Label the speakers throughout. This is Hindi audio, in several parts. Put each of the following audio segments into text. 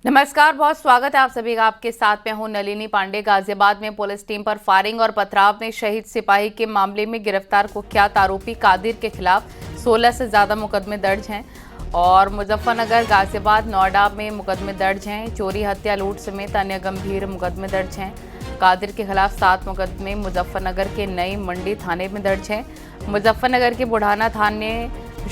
Speaker 1: नमस्कार, बहुत स्वागत है आप सभी का। आपके साथ में हूं नलिनी पांडे। गाजियाबाद में पुलिस टीम पर फायरिंग और पथराव में शहीद सिपाही के मामले में गिरफ्तार कुख्यात आरोपी कादिर के खिलाफ 16 से ज्यादा मुकदमे दर्ज हैं और मुजफ्फरनगर, गाजियाबाद, नोएडा में मुकदमे दर्ज हैं। चोरी, हत्या, लूट समेत अन्य गंभीर मुकदमे दर्ज हैं। कादिर के खिलाफ 7 मुकदमे मुजफ्फरनगर के नई मंडी थाने में दर्ज हैं। मुजफ्फरनगर के बुढ़ाना थाने,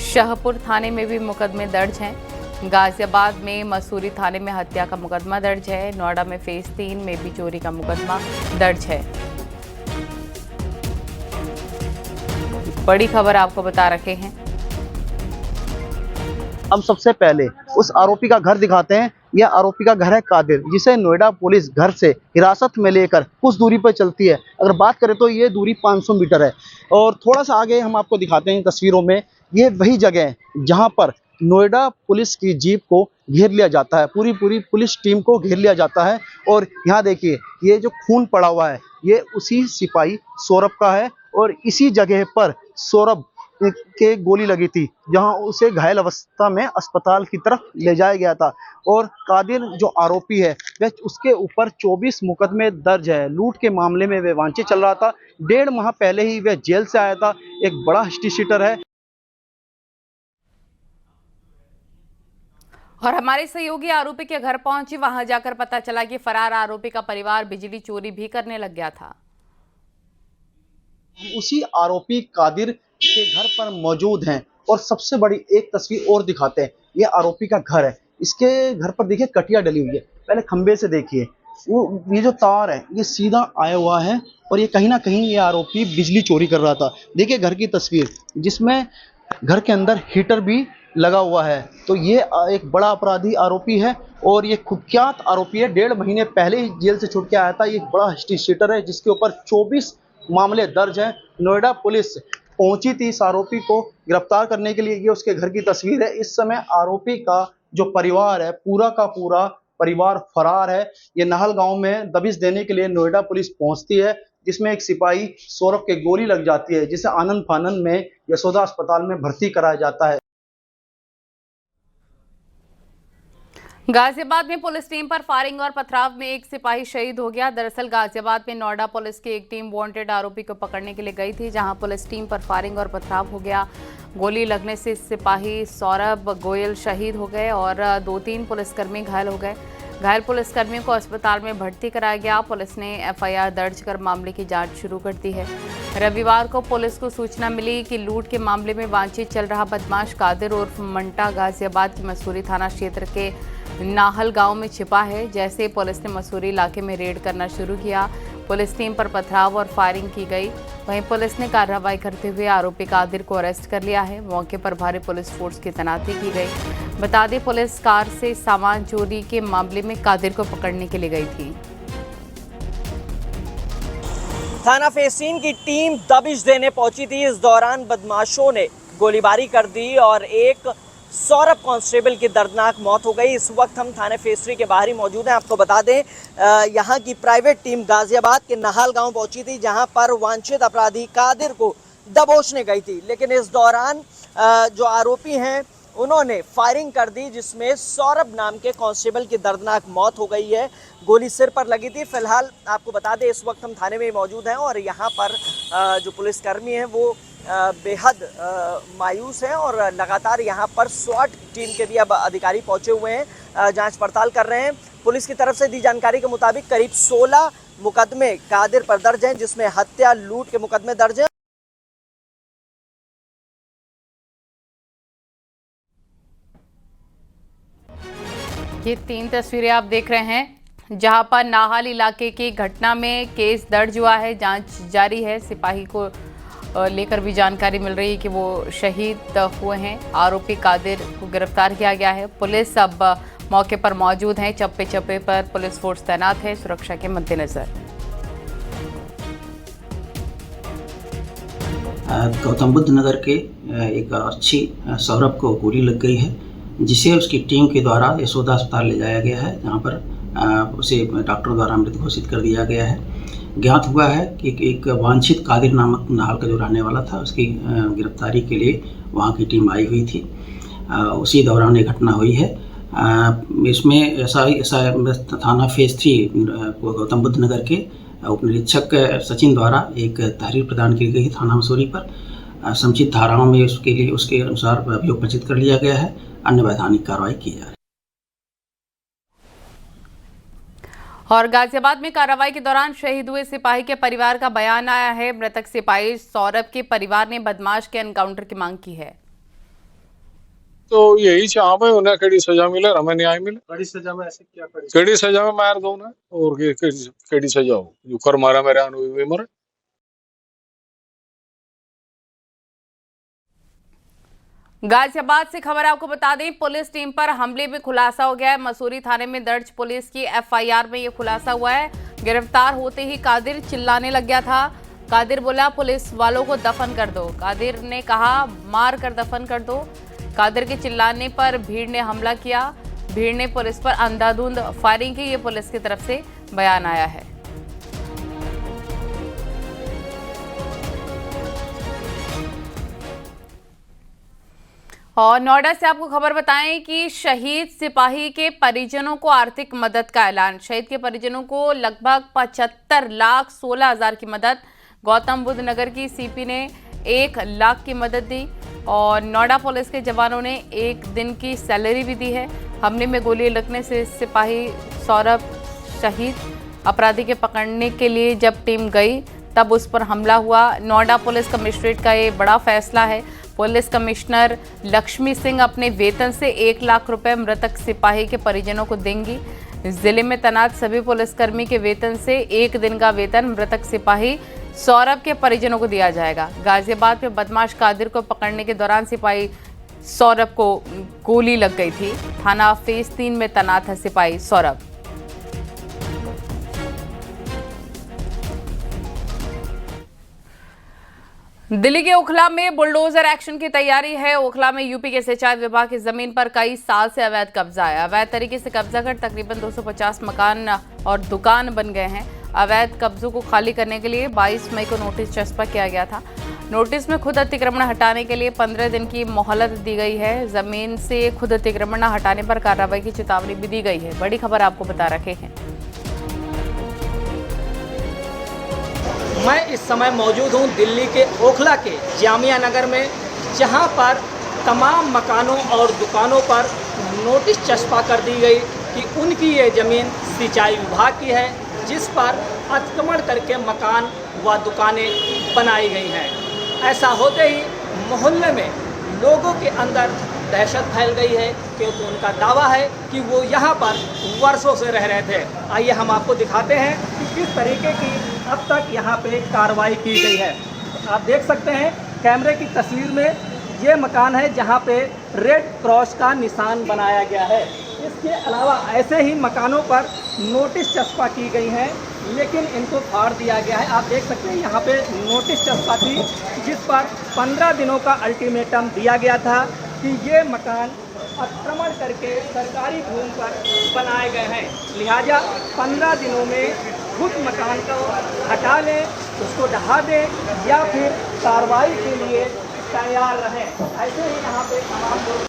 Speaker 1: शाहपुर थाने में भी मुकदमे दर्ज हैं। गाजियाबाद में मसूरी थाने में हत्या का मुकदमा दर्ज है। नोएडा में फेज 3 में भी चोरी का मुकदमा दर्ज है। बड़ी खबर आपको बता रहे हैं।
Speaker 2: हम सबसे पहले उस आरोपी का घर दिखाते हैं। यह आरोपी का घर है कादिर, जिसे नोएडा पुलिस घर से हिरासत में लेकर कुछ दूरी पर चलती है। अगर बात करें तो ये दूरी 500 मीटर है। और थोड़ा सा आगे हम आपको दिखाते हैं तस्वीरों में, ये वही जगह है जहां पर नोएडा पुलिस की जीप को घेर लिया जाता है, पूरी पुलिस टीम को घेर लिया जाता है। और यहाँ देखिए, ये जो खून पड़ा हुआ है ये उसी सिपाही सौरभ का है। और इसी जगह पर सौरभ के गोली लगी थी, जहां उसे घायल अवस्था में अस्पताल की तरफ ले जाया गया था। और कादिर जो आरोपी है वह, उसके ऊपर 24 मुकदमे दर्ज है। लूट के मामले में वह वांछित चल रहा था। 1.5 माह पहले ही वह जेल से आया था। एक बड़ा हिस्ट्री शीटर है।
Speaker 1: और हमारे सहयोगी आरोपी के घर पहुंची, वहां जाकर पता चला कि फरार आरोपी का परिवार बिजली चोरी भी करने लग गया था।
Speaker 2: उसी आरोपी कादिर के घर पर मौजूद हैं। और सबसे बड़ी एक तस्वीर और दिखाते हैं। ये आरोपी का घर है। इसके घर पर देखिए कटिया डली हुई है। पहले खंबे से देखिए, वो ये जो तार है ये सीधा आया हुआ है। और ये कहीं ना कहीं ये आरोपी बिजली चोरी कर रहा था। देखिए घर की तस्वीर, जिसमें घर के अंदर हीटर भी लगा हुआ है। तो ये एक बड़ा अपराधी आरोपी है और ये कुख्यात आरोपी है। 1.5 महीने पहले ही जेल से छूट के आया था। ये एक बड़ा हिस्ट्री शीटर है जिसके ऊपर 24 मामले दर्ज हैं। नोएडा पुलिस पहुंची थी इस आरोपी को गिरफ्तार करने के लिए। ये उसके घर की तस्वीर है। इस समय आरोपी का जो परिवार है, पूरा का पूरा परिवार फरार है। ये नाहल गांव में दबिश देने के लिए नोएडा पुलिस पहुंचती है, जिसमें एक सिपाही सौरभ के गोली लग जाती है, जिसे आनंद फानंद में यशोदा अस्पताल में भर्ती कराया जाता है।
Speaker 1: गाजियाबाद में पुलिस टीम पर फायरिंग और पथराव में एक सिपाही शहीद हो गया। दरअसल गाजियाबाद में नोएडा पुलिस की एक टीम वांटेड आरोपी को पकड़ने के लिए गई थी, जहां पुलिस टीम पर फायरिंग और पथराव हो गया। गोली लगने से सिपाही सौरभ गोयल शहीद हो गए और 2-3 पुलिसकर्मी घायल हो गए। घायल पुलिसकर्मियों को अस्पताल में भर्ती कराया गया। पुलिस ने FIR दर्ज कर मामले की जांच शुरू कर दी है। रविवार को पुलिस को सूचना मिली कि लूट के मामले में वांछित चल रहा बदमाश कादिर उर्फ मंटा गाजियाबाद की मसूरी थाना क्षेत्र के नाहल गांव में छिपा है। जैसे पुलिस ने मसूरी इलाके में रेड करना शुरू किया, पुलिस टीम पर पथराव और फायरिंग की गई। वहीं पुलिस ने कार्रवाई करते हुए आरोपी कादिर को अरेस्ट कर लिया है। मौके पर भारी पुलिस फोर्स की तैनाती की गई। बता दें, पुलिस कार से सामान चोरी के मामले में कादिर को पकड़ने के लिए गई थी।
Speaker 3: थाना फेज 3 की टीम दबिश देने पहुंची थी। इस दौरान बदमाशों ने गोलीबारी कर दी और एक सौरभ कांस्टेबल की दर्दनाक मौत हो गई। इस वक्त हम थाने फेज 3 के बाहर ही मौजूद हैं। आपको बता दें, यहाँ की प्राइवेट टीम गाजियाबाद के नाहल गांव पहुंची थी, जहां पर वांछित अपराधी कादिर को दबोचने गई थी। लेकिन इस दौरान जो आरोपी हैं उन्होंने फायरिंग कर दी, जिसमें सौरभ नाम के कांस्टेबल की दर्दनाक मौत हो गई है। गोली सिर पर लगी थी। फिलहाल आपको बता दें, इस वक्त हम थाने में मौजूद हैं और यहाँ पर जो पुलिसकर्मी हैं वो बेहद मायूस हैं और लगातार यहाँ पर SWAT टीम के भी अब अधिकारी पहुँचे हुए हैं, जांच पड़ताल कर रहे हैं। पुलिस की तरफ से दी जानकारी के मुताबिक करीब 16 मुकदमे कादिर पर दर्ज हैं, जिसमें हत्या, लूट के मुकदमे दर्ज हैं।
Speaker 1: ये 3 तस्वीरें आप देख रहे हैं, जहां पर नाहल इलाके की घटना में केस दर्ज हुआ है। जांच जारी है। सिपाही को लेकर भी जानकारी मिल रही है कि वो शहीद हुए हैं। आरोपी कादिर को गिरफ्तार किया गया है। पुलिस अब मौके पर मौजूद है। चप्पे चप्पे पर पुलिस फोर्स तैनात है सुरक्षा के मद्देनजर।
Speaker 4: गौतम बुद्ध नगर के एक अच्छी सौरभ को गोली लग गई है, जिसे उसकी टीम के द्वारा यशोदा अस्पताल ले जाया गया है, जहां पर उसे डॉक्टर द्वारा मृत घोषित कर दिया गया है। ज्ञात हुआ है कि एक वांछित कादिर नामक नाहल का जो रहने वाला था, उसकी गिरफ्तारी के लिए वहां की टीम आई हुई थी। उसी दौरान ये घटना हुई है। इसमें ऐसा थाना फेज 3 गौतम बुद्ध नगर के उप निरीक्षक सचिन द्वारा एक तहरीर प्रदान की गई थाना मसूरी पर। समुचित धाराओं में उसके अनुसार अभियोग पंजीकृत कर लिया गया है। अन्य वैधानिक कार्रवाई की जा रही है।
Speaker 1: और गाजियाबाद में कार्रवाई के दौरान शहीद हुए सिपाही के परिवार का बयान आया है। मृतक सिपाही सौरभ के परिवार ने बदमाश के एनकाउंटर की मांग की है।
Speaker 5: तो यही चाह भाई उन्हें कड़ी सजा मिले, हमें न्याय मिले।
Speaker 2: कड़ी सजा में ऐसे क्या
Speaker 5: कड़ी सजा में मार दो ना, और कड़ी सजा हो, जो कर मारा मेरे अनुभवी मरे।
Speaker 1: गाजियाबाद से खबर आपको बता दें, पुलिस टीम पर हमले में खुलासा हो गया है। मसूरी थाने में दर्ज पुलिस की एफआईआर में ये खुलासा हुआ है। गिरफ्तार होते ही कादिर चिल्लाने लग गया था। कादिर बोला पुलिस वालों को दफन कर दो। कादिर ने कहा मार कर दफन कर दो। कादिर के चिल्लाने पर भीड़ ने हमला किया। भीड़ ने पुलिस पर अंधाधुंध फायरिंग की। ये पुलिस की तरफ से बयान आया है। और नोएडा से आपको खबर बताएं कि शहीद सिपाही के परिजनों को आर्थिक मदद का ऐलान। शहीद के परिजनों को लगभग 75,16,000 की मदद। गौतम बुद्ध नगर की सीपी ने 1 लाख की मदद दी और नोएडा पुलिस के जवानों ने 1 दिन की सैलरी भी दी है। हमले में गोली लगने से सिपाही सौरभ शहीद। अपराधी के पकड़ने के लिए जब टीम गई तब उस पर हमला हुआ। नोएडा पुलिस कमिश्नरेट का ये बड़ा फैसला है। पुलिस कमिश्नर लक्ष्मी सिंह अपने वेतन से 1 लाख रुपए मृतक सिपाही के परिजनों को देंगी। जिले में तैनात सभी पुलिसकर्मी के वेतन से 1 दिन का वेतन मृतक सिपाही सौरभ के परिजनों को दिया जाएगा। गाजियाबाद में बदमाश कादिर को पकड़ने के दौरान सिपाही सौरभ को गोली लग गई थी। थाना फेज 3 में तैनात है सिपाही सौरभ। दिल्ली के ओखला में बुलडोजर एक्शन की तैयारी है। ओखला में यूपी के सिंचाई विभाग की जमीन पर कई साल से अवैध कब्जा है। अवैध तरीके से कब्जा कर तकरीबन 250 मकान और दुकान बन गए हैं। अवैध कब्जों को खाली करने के लिए 22 मई को नोटिस चस्पा किया गया था। नोटिस में खुद अतिक्रमण हटाने के लिए 15 दिन की मोहलत दी गई है। जमीन से खुद अतिक्रमण न हटाने पर कार्रवाई की चेतावनी भी दी गई है। बड़ी खबर आपको बता रखे हैं।
Speaker 3: मैं इस समय मौजूद हूं दिल्ली के ओखला के जामिया नगर में, जहां पर तमाम मकानों और दुकानों पर नोटिस चस्पा कर दी गई कि उनकी ये ज़मीन सिंचाई विभाग की है, जिस पर अतिक्रमण करके मकान व दुकानें बनाई गई हैं। ऐसा होते ही मोहल्ले में लोगों के अंदर दहशत फैल गई है, क्योंकि उनका दावा है कि वो यहाँ पर वर्षों से रह रहे थे। आइए हम आपको दिखाते हैं कि किस तरीके की अब तक यहाँ पे कार्रवाई की गई है। आप देख सकते हैं कैमरे की तस्वीर में, ये मकान है जहाँ पे रेड क्रॉस का निशान बनाया गया है। इसके अलावा ऐसे ही मकानों पर नोटिस चस्पा की गई हैं, लेकिन इनको फाड़ दिया गया है। आप देख सकते हैं यहाँ पे नोटिस चस्पा थी, जिस पर 15 दिनों का अल्टीमेटम दिया गया था कि ये मकान अतिक्रमण करके सरकारी भूमि पर बनाए गए हैं, लिहाजा 15 दिनों में खुद मकान को हटा लें, उसको ढहा दें या फिर कार्रवाई के लिए तैयार रहें। ऐसे ही यहाँ पे तमाम लोग।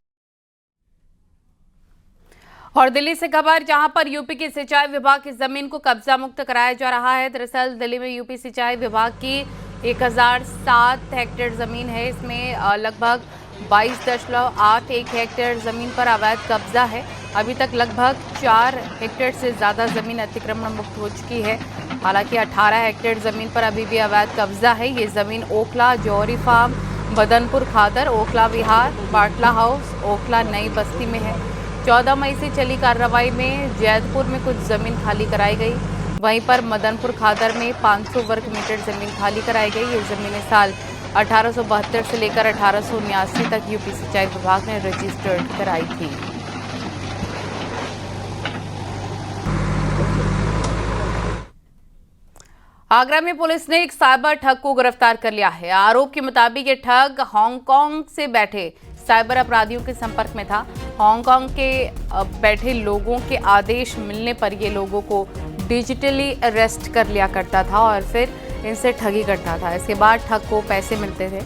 Speaker 1: और दिल्ली से खबर, जहां पर यूपी के सिंचाई विभाग की जमीन को कब्जा मुक्त कराया जा रहा है। दरअसल दिल्ली में यूपी सिंचाई विभाग की 1007 हेक्टेयर जमीन है। इसमें लगभग 22.81 हेक्टेयर जमीन पर अवैध कब्जा है। अभी तक लगभग 4 हेक्टेयर से ज़्यादा ज़मीन अतिक्रमण मुक्त हो चुकी है। हालांकि 18 हेक्टेयर ज़मीन पर अभी भी अवैध कब्जा है। ये ज़मीन ओखला, जौहरी फार्म, मदनपुर खादर, ओखला विहार, बाटला हाउस, ओखला नई बस्ती में है। 14 मई से चली कार्रवाई में जैदपुर में कुछ ज़मीन खाली कराई गई। वहीं पर मदनपुर खादर में 500 वर्ग मीटर ज़मीन खाली कराई गई। ये ज़मीनें साल 1872 से लेकर 1879 तक यूपी सिंचाई विभाग ने रजिस्टर्ड कराई थी। आगरा में पुलिस ने एक साइबर ठग को गिरफ्तार कर लिया है। आरोप के मुताबिक ये ठग हांगकांग से बैठे साइबर अपराधियों के संपर्क में था। हांगकांग के बैठे लोगों के आदेश मिलने पर ये लोगों को डिजिटली अरेस्ट कर लिया करता था और फिर इनसे ठगी करता था। इसके बाद ठग को पैसे मिलते थे।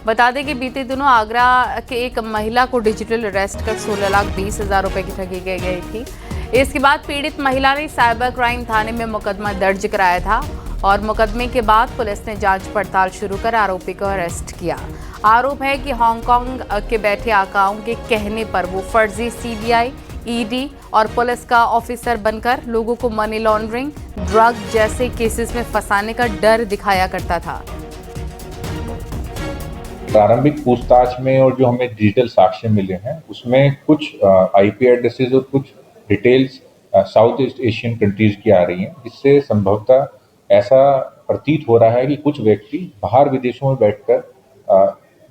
Speaker 1: बता दें कि बीते दिनों आगरा के एक महिला को डिजिटल अरेस्ट कर 16,20,000 रुपए की ठगी गई थी। इसके बाद पीड़ित महिला ने साइबर क्राइम थाने में मुकदमा दर्ज कराया था और मुकदमे के बाद पुलिस ने जांच पड़ताल शुरू कर आरोपी को अरेस्ट किया। आरोप है कि हांगकांग के बैठे आकाओं के कहने पर वो फर्जी सीबीआई, ईडी और पुलिस का ऑफिसर बनकर लोगों को मनी लॉन्ड्रिंग, ड्रग जैसे केसेस में फंसाने का डर दिखाया करता था।
Speaker 6: प्रारंभिक पूछताछ में और जो हमें डिजिटल साक्ष्य मिले हैं उसमें कुछ आईपी एड्रेसेस और कुछ details south east Asian countries की आ रही हैं, जिससे संभवतः ऐसा प्रतीत हो रहा है कि कुछ व्यक्ति बाहर विदेशों में बैठकर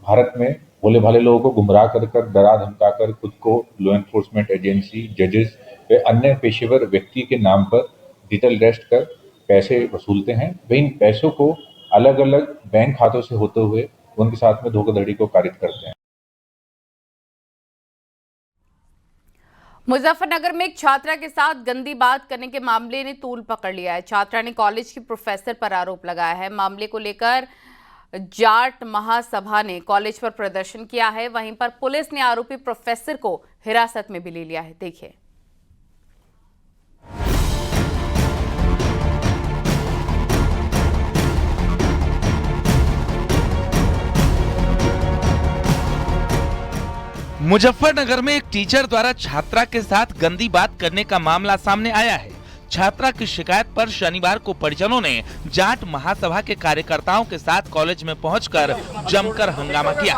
Speaker 6: भारत में भोले भाले लोगों को गुमराह कर डरा धमका कर खुद को लॉ एनफोर्समेंट एजेंसी, जजेस व अन्य पेशेवर व्यक्ति के नाम पर डिजिटल अरेस्ट कर पैसे वसूलते हैं। वे इन पैसों को अलग अलग बैंक खातों से होते हुए उनके साथ में धोखाधड़ी को कारित करते हैं।
Speaker 1: मुजफ्फरनगर में एक छात्रा के साथ गंदी बात करने के मामले ने तूल पकड़ लिया है। छात्रा ने कॉलेज की प्रोफेसर पर आरोप लगाया है। मामले को लेकर जाट महासभा ने कॉलेज पर प्रदर्शन किया है। वहीं पर पुलिस ने आरोपी प्रोफेसर को हिरासत में भी ले लिया है। देखिए।
Speaker 7: मुजफ्फरनगर में एक टीचर द्वारा छात्रा के साथ गंदी बात करने का मामला सामने आया है। छात्रा की शिकायत पर शनिवार को परिजनों ने जाट महासभा के कार्यकर्ताओं के साथ कॉलेज में पहुंचकर जमकर हंगामा किया।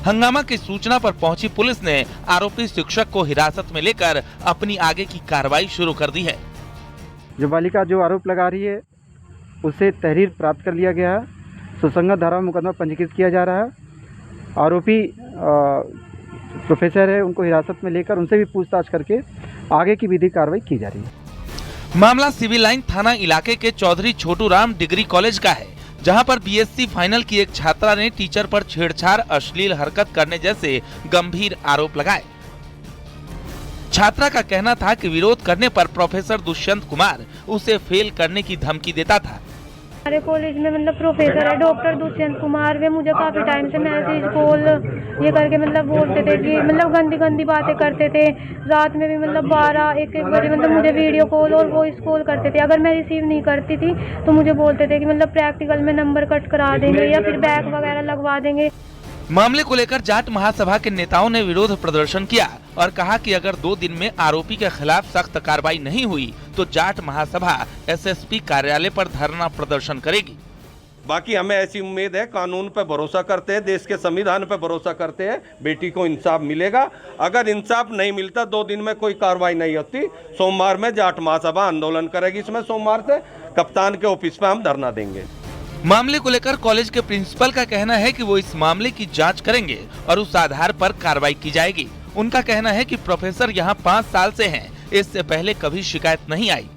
Speaker 7: हंगामा की सूचना पर पहुंची पुलिस ने आरोपी शिक्षक को हिरासत में लेकर अपनी आगे की कार्रवाई शुरू कर दी है।
Speaker 8: जो बालिका जो आरोप लगा रही है उससे तहरीर प्राप्त कर लिया गया है। सुसंगत धारा में मुकदमा पंजीकृत किया जा रहा है। आरोपी प्रोफेसर है, उनको हिरासत में लेकर उनसे भी पूछताछ करके आगे की विधिक कार्रवाई की जा रही है।
Speaker 7: मामला सिविल लाइन थाना इलाके के चौधरी छोटू राम डिग्री कॉलेज का है, जहां पर बीएससी फाइनल की एक छात्रा ने टीचर पर छेड़छाड़, अश्लील हरकत करने जैसे गंभीर आरोप लगाए। छात्रा का कहना था कि विरोध करने पर प्रोफेसर दुष्यंत कुमार उसे फेल करने की धमकी देता था।
Speaker 9: हमारे कॉलेज में मतलब प्रोफेसर है डॉक्टर दुष्यंत कुमार, वे मुझे काफ़ी टाइम से मैसेज कॉल ये करके मतलब बोलते थे कि मतलब गंदी गंदी बातें करते थे। रात में भी मतलब 12-1 बजे मतलब मुझे वीडियो कॉल और वॉइस कॉल करते थे। अगर मैं रिसीव नहीं करती थी तो मुझे बोलते थे कि मतलब प्रैक्टिकल में नंबर कट करा देंगे या फिर बैग वगैरह लगवा देंगे।
Speaker 7: मामले को लेकर जाट महासभा के नेताओं ने विरोध प्रदर्शन किया और कहा कि अगर 2 दिन में आरोपी के खिलाफ सख्त कार्रवाई नहीं हुई तो जाट महासभा एसएसपी कार्यालय पर धरना प्रदर्शन करेगी।
Speaker 10: बाकी हमें ऐसी उम्मीद है, कानून पर भरोसा करते हैं, देश के संविधान पर भरोसा करते हैं, बेटी को इंसाफ मिलेगा। अगर इंसाफ नहीं मिलता, 2 दिन में कोई कार्रवाई नहीं होती, सोमवार में जाट महासभा आंदोलन करेगी। इसमें सोमवार से कप्तान के ऑफिस में हम धरना देंगे।
Speaker 7: मामले को लेकर कॉलेज के प्रिंसिपल का कहना है कि वो इस मामले की जांच करेंगे और उस आधार पर कार्रवाई की जाएगी। उनका कहना है कि प्रोफेसर यहां 5 साल से हैं, इससे पहले कभी शिकायत नहीं आई।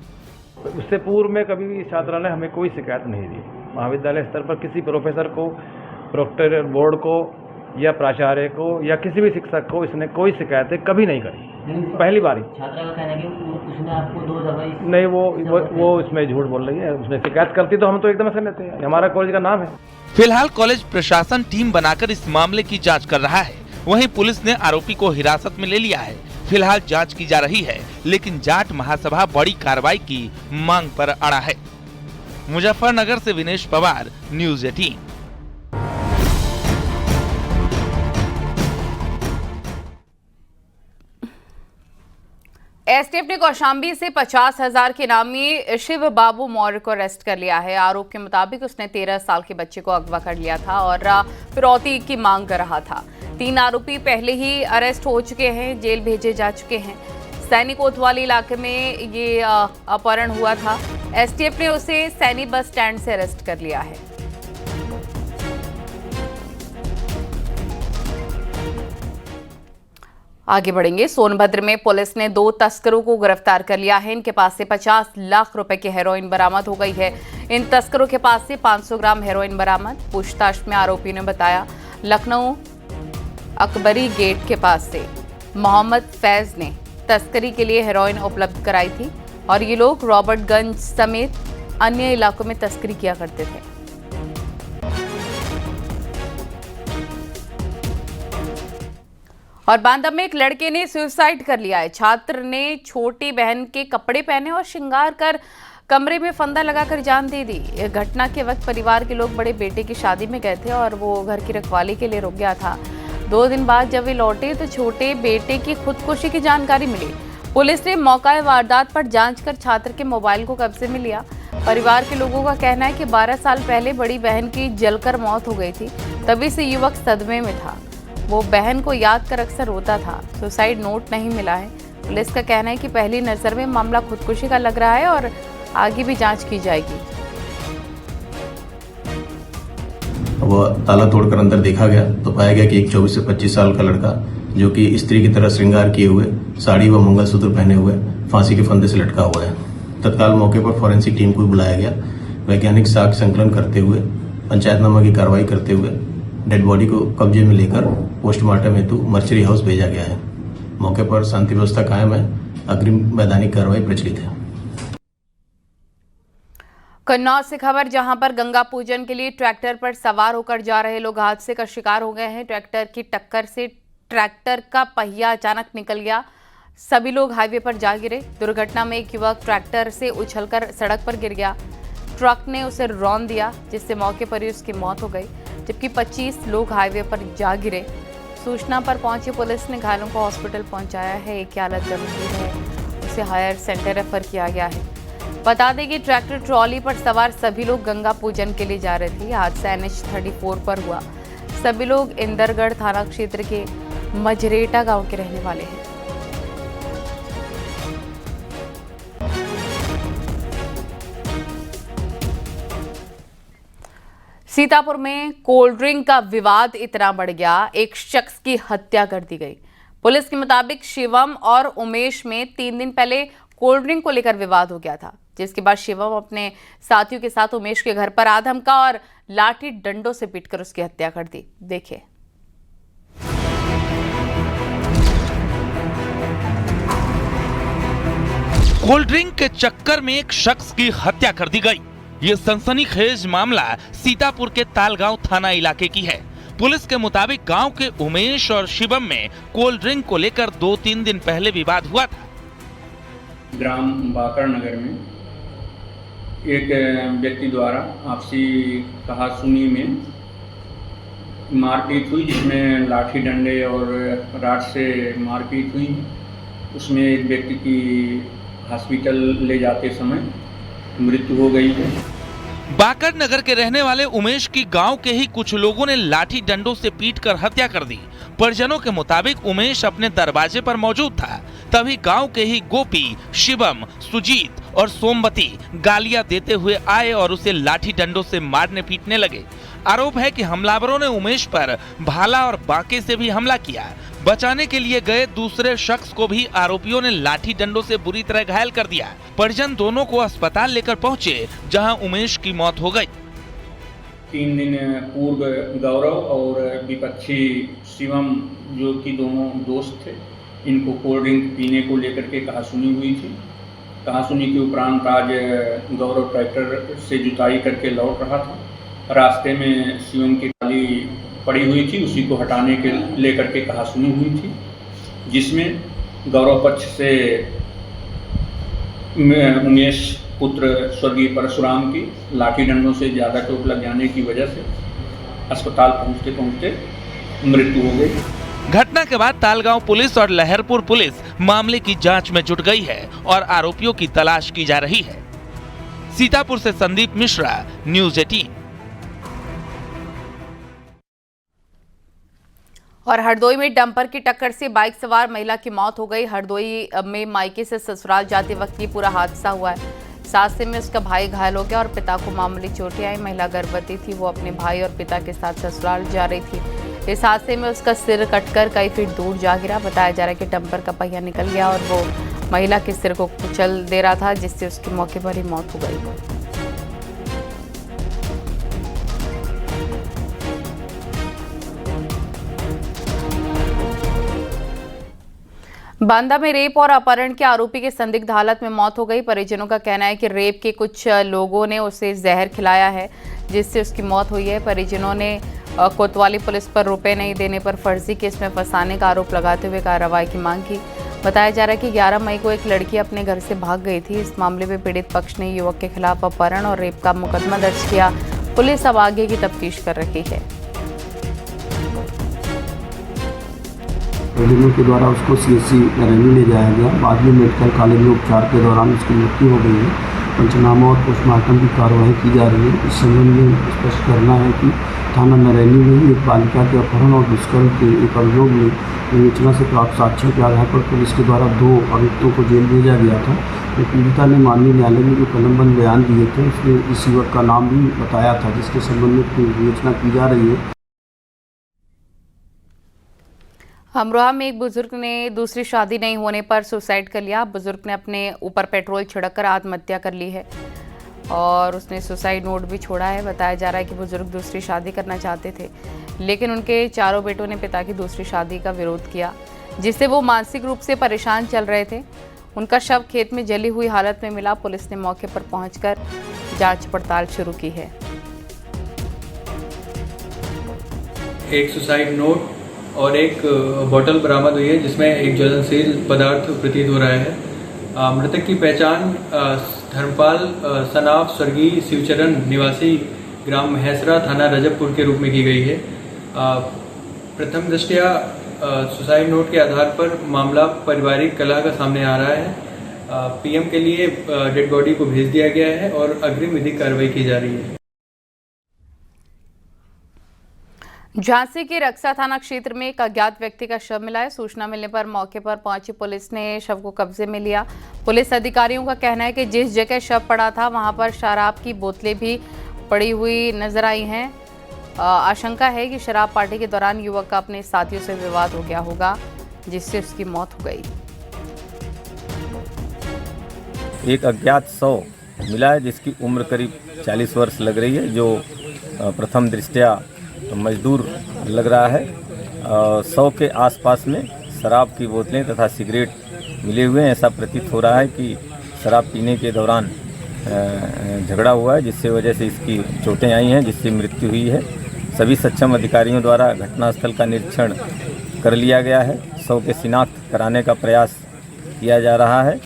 Speaker 8: उससे पूर्व में कभी छात्रा ने हमें कोई शिकायत नहीं दी। महाविद्यालय स्तर पर किसी प्रोफेसर को, प्रोक्टर बोर्ड को या प्राचार्य को या किसी भी शिक्षक को इसने कोई शिकायतें कभी नहीं करी। पहली बार
Speaker 11: छात्रा का कहना है कि उसने आपको 2 दफा
Speaker 8: नहीं, वो इसमें झूठ बोल रही है। उसने शिकायत करती तो हम तो एकदम से लेते हैं, हमारा कॉलेज का नाम है।
Speaker 7: फिलहाल कॉलेज प्रशासन टीम बनाकर इस मामले की जांच कर रहा है। वहीं पुलिस ने आरोपी को हिरासत में ले लिया है। फिलहाल जांच की जा रही है, लेकिन जाट महासभा बड़ी कार्रवाई की मांग पर अड़ा है। मुजफ्फरनगर से विनेश पवार, न्यूज़ 18।
Speaker 1: एसटीएफ ने कौशाम्बी से 50,000 के नामी शिव बाबू मौर्य को अरेस्ट कर लिया है। आरोप के मुताबिक उसने 13 साल के बच्चे को अगवा कर लिया था और फिरौती की मांग कर रहा था। 3 आरोपी पहले ही अरेस्ट हो चुके हैं, जेल भेजे जा चुके हैं। सैनी कोतवाली इलाके में ये अपहरण हुआ था। एसटीएफ ने उसे सैनी बस स्टैंड से अरेस्ट कर लिया है। आगे बढ़ेंगे। सोनभद्र में पुलिस ने 2 तस्करों को गिरफ्तार कर लिया है। इनके पास से 50 लाख रुपए की हेरोइन बरामद हो गई है। इन तस्करों के पास से 500 ग्राम हेरोइन बरामद। पूछताछ में आरोपी ने बताया, लखनऊ अकबरी गेट के पास से मोहम्मद फैज ने तस्करी के लिए हेरोइन उपलब्ध कराई थी। और ये लोग रॉबर्टगंज समेत अन्य इलाकों में तस्करी किया करते थे। और बांदा में एक लड़के ने सुसाइड कर लिया है। छात्र ने छोटी बहन के कपड़े पहने और श्रृंगार कर कमरे में फंदा लगाकर जान दे दी। यह घटना के वक्त परिवार के लोग बड़े बेटे की शादी में गए थे और वो घर की रखवाली के लिए रुक गया था। 2 दिन बाद जब वे लौटे तो छोटे बेटे की खुदकुशी की जानकारी मिली। पुलिस ने मौका वारदात पर जांच कर छात्र के मोबाइल को कब्जे में लिया। परिवार के लोगों का कहना है कि 12 साल पहले बड़ी बहन की जलकर मौत हो गई थी, तभी से युवक सदमे में था। वो बहन को याद कर अक्सर रोता था। सुसाइड नोट नहीं मिला है। पुलिस का कहना है कि पहली नज़र में मामला खुदकुशी का लग रहा है और आगे भी जांच की जाएगी।
Speaker 12: वह ताला तोड़कर अंदर देखा गया तो पाया गया कि एक 24 से 25 साल का लड़का जो कि स्त्री की तरह श्रृंगार किए हुए, साड़ी व मंगलसूत्र पहने हुए फांसी के फंदे से लटका हुआ है। तत्काल मौके पर फॉरेंसिक टीम को बुलाया गया। वैज्ञानिक साक्ष्य संकलन करते हुए, पंचायतनामा की कार्रवाई करते हुए डेड बॉडी को कब्जे में लेकर पोस्टमार्टम हेतु मर्चरी हाउस भेजा गया है। मौके पर शांति व्यवस्था कायम है। अग्रिम वैधानिक कार्रवाई प्रचलित है।
Speaker 1: कन्नौज से खबर, जहां पर गंगा पूजन के लिए ट्रैक्टर पर सवार होकर जा रहे लोग हादसे का शिकार हो गए हैं। ट्रैक्टर की टक्कर से ट्रैक्टर का पहिया अचानक निकल गया। सभी लोग हाईवे पर जा गिरे। दुर्घटना में एक युवक ट्रैक्टर से उछलकर सड़क पर गिर गया। ट्रक ने उसे रौंद दिया, जिससे मौके पर ही उसकी मौत हो गई, जबकि 25 लोग हाईवे पर जा गिरे। सूचना पर पहुंची पुलिस ने घायलों को हॉस्पिटल पहुंचाया है। एक की हालत गंभीर है, उसे हायर सेंटर रेफर किया गया है। बता दें कि ट्रैक्टर ट्रॉली पर सवार सभी लोग गंगा पूजन के लिए जा रहे थे। हादसा NH 34 पर हुआ। सभी लोग इंदरगढ़ थाना क्षेत्र के मजरेटा गांव के रहने वाले हैं। सीतापुर में कोल्ड ड्रिंक का विवाद इतना बढ़ गया, एक शख्स की हत्या कर दी गई। पुलिस के मुताबिक शिवम और उमेश में 3 दिन पहले कोल्ड ड्रिंक को लेकर विवाद हो गया था, जिसके बाद शिवम अपने साथियों के साथ उमेश के घर पर आ धमका और लाठी डंडों से पीटकर उसकी हत्या कर दी। देखिए।
Speaker 7: कोल्ड ड्रिंक के चक्कर में एक शख्स की हत्या कर दी गई। ये सनसनीखेज मामला सीतापुर के तालगांव थाना इलाके की है। पुलिस के मुताबिक गांव के उमेश और शिवम में कोल्ड ड्रिंक को लेकर 2-3 दिन पहले विवाद हुआ था।
Speaker 13: ग्राम बाकर नगर में एक व्यक्ति द्वारा आपसी कहासुनी में मारपीट हुई, जिसमें लाठी डंडे और राड से मारपीट हुई। उसमें एक व्यक्ति की हॉस्पिटल ले जाते समय मृत्यु हो गई है।
Speaker 7: बाकर नगर के रहने वाले उमेश की गांव के ही कुछ लोगों ने लाठी डंडों से पीटकर हत्या कर दी। परिजनों के मुताबिक उमेश अपने दरवाजे पर मौजूद था, तभी गांव के ही गोपी, शिवम, सुजीत और सोमवती गालियां देते हुए आए और उसे लाठी डंडों से मारने पीटने लगे। आरोप है कि हमलावरों ने उमेश पर भाला और बांके से भी हमला किया। बचाने के लिए गए दूसरे शख्स को भी आरोपियों ने लाठी डंडों से बुरी तरह घायल कर दिया। परिजन दोनों को अस्पताल लेकर पहुंचे, जहां उमेश की मौत हो गई।
Speaker 13: 3 दिन पूर्व गौरव और विपक्षी शिवम, जो कि दोनों दोस्त थे, इनको कोल्ड ड्रिंक पीने को लेकर के कहासुनी हुई थी। कहासुनी के उपरांत आज गौरव ट्रैक्टर से जुताई करके लौट रहा था। रास्ते में शिवम की गाली पड़ी हुई थी, उसी को हटाने के लेकर के कहासुनी हुई थी, जिसमें गौरव पक्ष से उमेश पुत्र स्वर्गीय परशुराम की लाठी डंडों से ज़्यादा चोट लग जाने की वजह से अस्पताल पहुंचते पहुंचते मृत्यु हो गई।
Speaker 7: घटना के बाद तालगांव पुलिस और लहरपुर पुलिस मामले की जांच में जुट गई है और आरोपियों की तलाश की जा रही है। सीतापुर से संदीप मिश्रा, न्यूज़ 18।
Speaker 1: और हरदोई में डंपर की टक्कर से बाइक सवार महिला की मौत हो गई। हरदोई में मायके से ससुराल जाते वक्त ये पूरा हादसा हुआ है। हादसे में उसका भाई घायल हो गया और पिता को मामूली चोटें आई। महिला गर्भवती थी, वो अपने भाई और पिता के साथ ससुराल जा रही थी। इस हादसे में उसका सिर कटकर कई फीट दूर जा गिरा। बताया जा रहा है कि डंपर का पहिया निकल गया और वो महिला के सिर को कुचल दे रहा था, जिससे उसकी मौके पर ही मौत हो गई। बांदा में रेप और अपहरण के आरोपी की संदिग्ध हालत में मौत हो गई। परिजनों का कहना है कि रेप के कुछ लोगों ने उसे जहर खिलाया है, जिससे उसकी मौत हुई है। परिजनों ने कोतवाली पुलिस पर रुपए नहीं देने पर फर्जी केस में फंसाने का आरोप लगाते हुए कार्रवाई की मांग की। बताया जा रहा है कि 11 मई को एक लड़की अपने घर से भाग गई थी। इस मामले में पीड़ित पक्ष ने युवक के खिलाफ अपहरण और रेप का मुकदमा दर्ज किया। पुलिस अब आगे की तफ्तीश कर रही है।
Speaker 14: परिजनों के द्वारा उसको CHC नरैनी ले जाया गया। बाद में मेडिकल कॉलेज में उपचार के दौरान उसकी मृत्यु हो गई है। पंचनामा और पोस्टमार्टम की कार्रवाई की जा रही है। इस संबंध में स्पष्ट करना है कि थाना नरैनी में ही एक बालिका के अपहरण और दुष्कर्म के एक अभियोग में विवेचना से प्राप्त साक्ष्यों के आधार पर पुलिस के द्वारा 2 अभियुक्तों को जेल भेजा गया था। पीड़िता ने माननीय न्यायालय में जो कलमबंद बयान दिए थे, उसमें इस युवक का नाम भी बताया था, जिसके संबंध में विवेचना की जा रही है।
Speaker 1: अमरोहा में एक बुजुर्ग ने दूसरी शादी नहीं होने पर सुसाइड कर लिया। बुजुर्ग ने अपने ऊपर पेट्रोल छिड़ककर आत्महत्या कर ली है और उसने सुसाइड नोट भी छोड़ा है। बताया जा रहा है कि बुजुर्ग दूसरी शादी करना चाहते थे, लेकिन उनके चारों बेटों ने पिता की दूसरी शादी का विरोध किया, जिससे वो मानसिक रूप से परेशान चल रहे थे। उनका शव खेत में जली हुई हालत में मिला। पुलिस ने मौके पर पहुंचकर जांच पड़ताल शुरू की है।
Speaker 15: एक सुसाइड नोट और एक बोतल बरामद हुई है, जिसमें एक ज्वलनशील पदार्थ प्रतीत हो रहा है। मृतक की पहचान धर्मपाल सनाफ स्वर्गीय शिवचरण निवासी ग्राम महेसरा थाना रजबपुर के रूप में की गई है। प्रथम दृष्टया सुसाइड नोट के आधार पर मामला पारिवारिक कलह का सामने आ रहा है। PM के लिए डेड बॉडी को भेज दिया गया है और अग्रिम विधिक कार्रवाई की जा रही है।
Speaker 1: झांसी के रक्सा थाना क्षेत्र में एक अज्ञात व्यक्ति का शव मिला है। सूचना मिलने पर मौके पर पहुंची पुलिस ने शव को कब्जे में लिया। पुलिस अधिकारियों का कहना है कि जिस जगह शव पड़ा था वहां पर शराब की बोतलें भी पड़ी हुई नजर आई हैं। आशंका है कि शराब पार्टी के दौरान युवक का अपने साथियों से विवाद हो गया होगा, जिससे उसकी मौत हो गई।
Speaker 16: एक अज्ञात शव मिला है, जिसकी उम्र करीब 40 वर्ष लग रही है, जो प्रथम दृष्टया मजदूर लग रहा है। शव के आसपास में शराब की बोतलें तथा सिगरेट मिले हुए हैं। ऐसा प्रतीत हो रहा है कि शराब पीने के दौरान झगड़ा हुआ है, जिससे वजह से इसकी चोटें आई हैं, जिससे मृत्यु हुई है। सभी सक्षम अधिकारियों द्वारा घटनास्थल का निरीक्षण कर लिया गया है। शव के शिनाख्त कराने का प्रयास किया जा रहा है।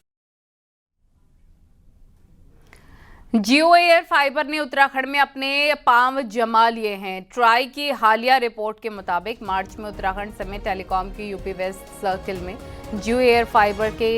Speaker 1: जियो एयर फाइबर ने उत्तराखंड में अपने पांव जमा लिए हैं। ट्राई की हालिया रिपोर्ट के मुताबिक मार्च में उत्तराखंड समेत टेलीकॉम की यूपी वेस्ट सर्किल में जियो एयर फाइबर के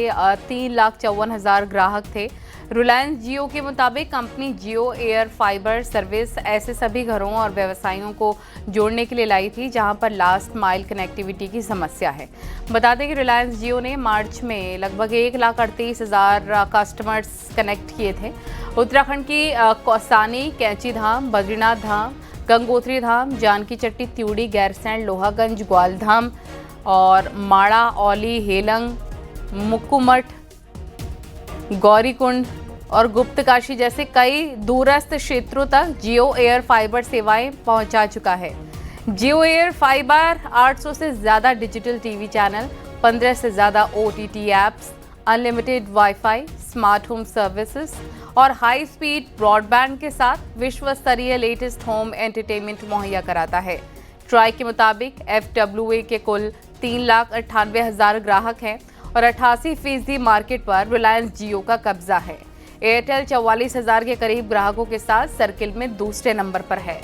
Speaker 1: 3,54,000 ग्राहक थे। रिलायंस जियो के मुताबिक कंपनी जियो एयर फाइबर सर्विस ऐसे सभी घरों और व्यवसायों को जोड़ने के लिए लाई थी जहां पर लास्ट माइल कनेक्टिविटी की समस्या है। बता दें कि रिलायंस जियो ने मार्च में लगभग 1,38,000 कस्टमर्स कनेक्ट किए थे। उत्तराखंड की कौसानी, कैंची धाम, बद्रीनाथ धाम, गंगोत्री धाम, जानकी चट्टी, त्यूड़ी, गैरसैंण, लोहागंज, ग्वालधाम और माड़ा, औली, हेलंग, मुक्कुमठ, गौरीकुंड और गुप्तकाशी जैसे कई दूरस्थ क्षेत्रों तक जियो एयर फाइबर सेवाएं पहुंचा चुका है। जियो एयर फाइबर 800 से ज़्यादा डिजिटल टीवी चैनल, 15 से ज़्यादा OTT apps, unlimited wifi, smart home services और हाई स्पीड ब्रॉडबैंड के साथ विश्व स्तरीय लेटेस्ट होम एंटरटेनमेंट मुहैया कराता है। ट्राई के मुताबिक FWA के कुल 3,98,000 ग्राहक हैं और 88% मार्केट पर रिलायंस जियो का कब्जा है। एयरटेल 44,000 के करीब ग्राहकों के साथ सर्किल में दूसरे नंबर पर है।